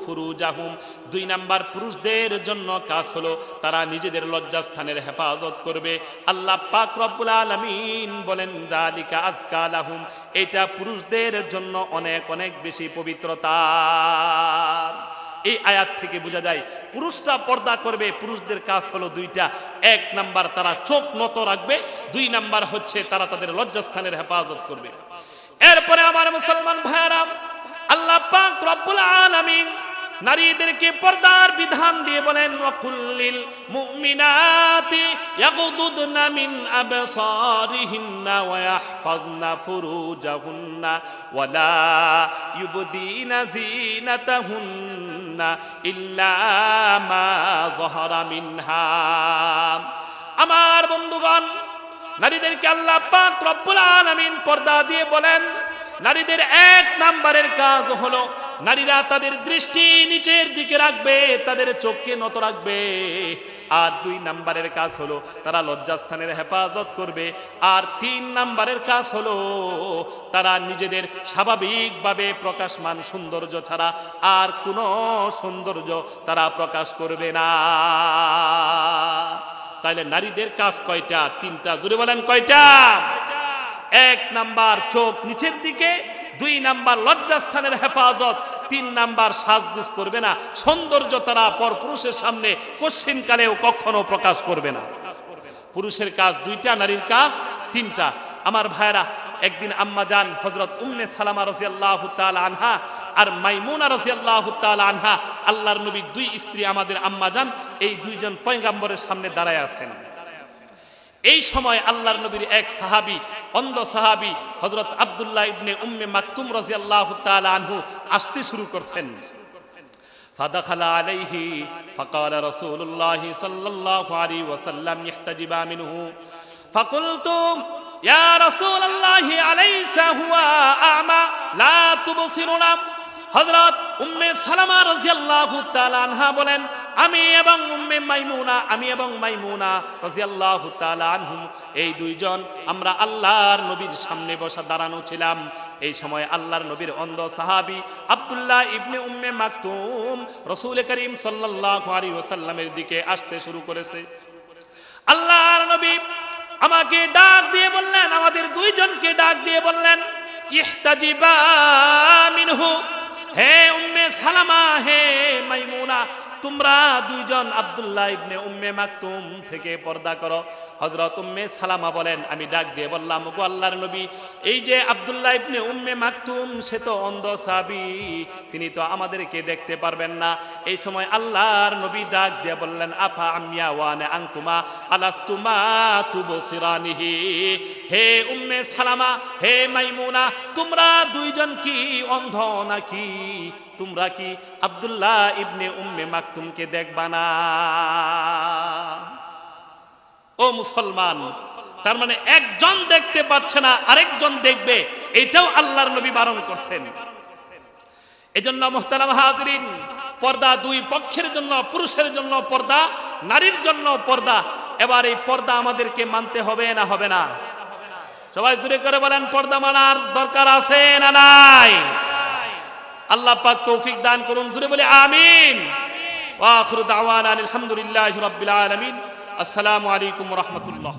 ফুরুজাহুম। 2 নাম্বার পুরুষদের জন্য কাজ হলো তারা নিজেদের লজ্জাস্থানের হেফাজত করবে। আল্লাহ পাক রব্বুল আলামিন বলেন যালিকা আযকা লাহুম, এটা পুরুষদের জন্য অনেক অনেক বেশি পবিত্রতা। এই আয়াত থেকে বোঝা যায় পুরুষরা পর্দা করবে, পুরুষদের কাজ হলো 2টা। 1 নাম্বার তারা চোখ নত রাখবে, 2 নাম্বার হচ্ছে তারা তাদের লজ্জাস্থানের হেফাজত করবে। এরপরে আমার মুসলমান ভাইরা, আল্লাহ পাক রব্বুল আলামিন নারীদেরকে পর্দার বিধান দিয়ে বলেন, ওয়াকুল্লিল মুমিনাতি ইয়াগুদুদনা মিন আবসারিহিন্না ওয়া ইয়াহফাযনা ফুরুজাহুন্না ওয়া লা ইউবদিনা যিনাতাহুন্না ইল্লা মা যাহারা মিনহা। আমার বন্ধুগণ, নারীদেরকে আল্লাহ পাক রব্বুল আলামিন পর্দা দিয়ে বলেন নারীদের 1 নম্বরের কাজ হলো নারীরা তাদের দৃষ্টি নিচের দিকে রাখবে, তাদের চোখকে নত রাখবে। আর 2 নম্বরের কাজ হলো তারা লজ্জাস্থানের হেফাজত করবে। আর 3 নম্বরের কাজ হলো তারা নিজেদের স্বাভাবিকভাবে প্রকাশমান সৌন্দর্য ছাড়া আর কোনো সৌন্দর্য তারা প্রকাশ করবে না। তাহলে নারীদের কাজ কয়টা? 3টা। জোরে বলেন কয়টা? 1 নাম্বার চোখ নিচের দিকে, 2 নাম্বার লজ্জাস্থানের হেফাজত, 3 নাম্বার সাজগুজ করবে না, সৌন্দর্য তারা পরপুরুষের সামনে কোশ্চিনকালেও কখনো প্রকাশ করবে না। পুরুষের কাজ 2টা, নারীর কাজ 3টা। আমার ভাইরা, একদিন আম্মা জান হযরত উম্মে সালামা রাদিয়াল্লাহু তাআলা আনহা আর মাইমুনা রাদিয়াল্লাহু তাআলা আনহা, আল্লাহর নবীর দুই স্ত্রী আমাদের আম্মা জান, এই দুইজন পয়গম্বরের সামনে দাঁড়ায় আছেন। এই সময় আল্লাহর নবীর এক সাহাবী, অন্ধ সাহাবী হযরত আব্দুল্লাহ ইবনে উম্মে মাকতুম রাদিয়াল্লাহু তাআলা আনহু আসতে শুরু করছেন। فدخل عليه فقال رسول الله صلى الله عليه وسلم يحتجب منه فقلت يا رسول الله أليس هو أعمى لا تبصرنا। হযরত উম্মে সালামা রাদিয়াল্লাহু তাআলা আনহা বলেন, আমি এবং মাইমুনা রাদিয়াল্লাহু তাআলা আনহুম, এই দুইজন আমরা আল্লাহর নবীর সামনে বসা দাঁড়ানো ছিলাম। এই সময় আল্লাহর নবীর অন্ধ সাহাবী আব্দুল্লাহ ইবনে উম্মে মাকতুম রাসূল করিম সাল্লাল্লাহু আলাইহি ওয়াসাল্লামের দিকে আসতে শুরু করেছে। আল্লাহর নবী আমাকে ডাক দিয়ে বললেন, আমাদের দুইজনকে ডাক দিয়ে বললেন, ইহতাজিবা মিনহু, হে উম্মে সালামা, হে মাইমুনা, তোমরা দুইজন আব্দুল্লাহ ইবনে উম্মে মাকতুম থেকে পর্দা করো। হযরত উম্মে সালামা বলেন, আমি ডাক দিয়ে বললাম, ওগো আল্লাহর নবী, এই যে আব্দুল্লাহ ইবনে উম্মে মাকতুম, সে তো অন্ধ সাহাবী, তিনি তো আমাদেরকে দেখতে পারবেন না। এই সময় আল্লাহর নবী ডাক দিয়ে বললেন, আফা আমিয়া ওয়ানা আনতুমা আলাস্তুমা তুবসিরানিহি, হে উম্মে সালামা, হে মাইমুনা, তোমরা দুইজন কি অন্ধ নাকি? তোমরা কি আব্দুল্লাহ ইবনে উম্মে মাকতুমকে দেখবা না? ও মুসলমান, তার মানে একজন দেখতে পাচ্ছে না, আরেকজন দেখবে, এটাও আল্লাহর নবী বারণ করছেন। এজন্য মুহতারাম হাজিরিন, পর্দা দুই পক্ষের জন্য, পুরুষের জন্য পর্দা, নারীর জন্য পর্দা। এবার এই পর্দা আমাদেরকে মানতে হবে না হবে না? সবাই জোরে করে বলেন, পর্দা মানার দরকার আছে না নাই? আল্লাহ পাক তৌফিক দান করুন, জোরে বলি আমিন। ওয়া আখিরু দাওয়ানা আলহামদুলিল্লাহি রাব্বিল আলামিন। আসসালামু আলাইকুম ওয়া রাহমাতুল্লাহ।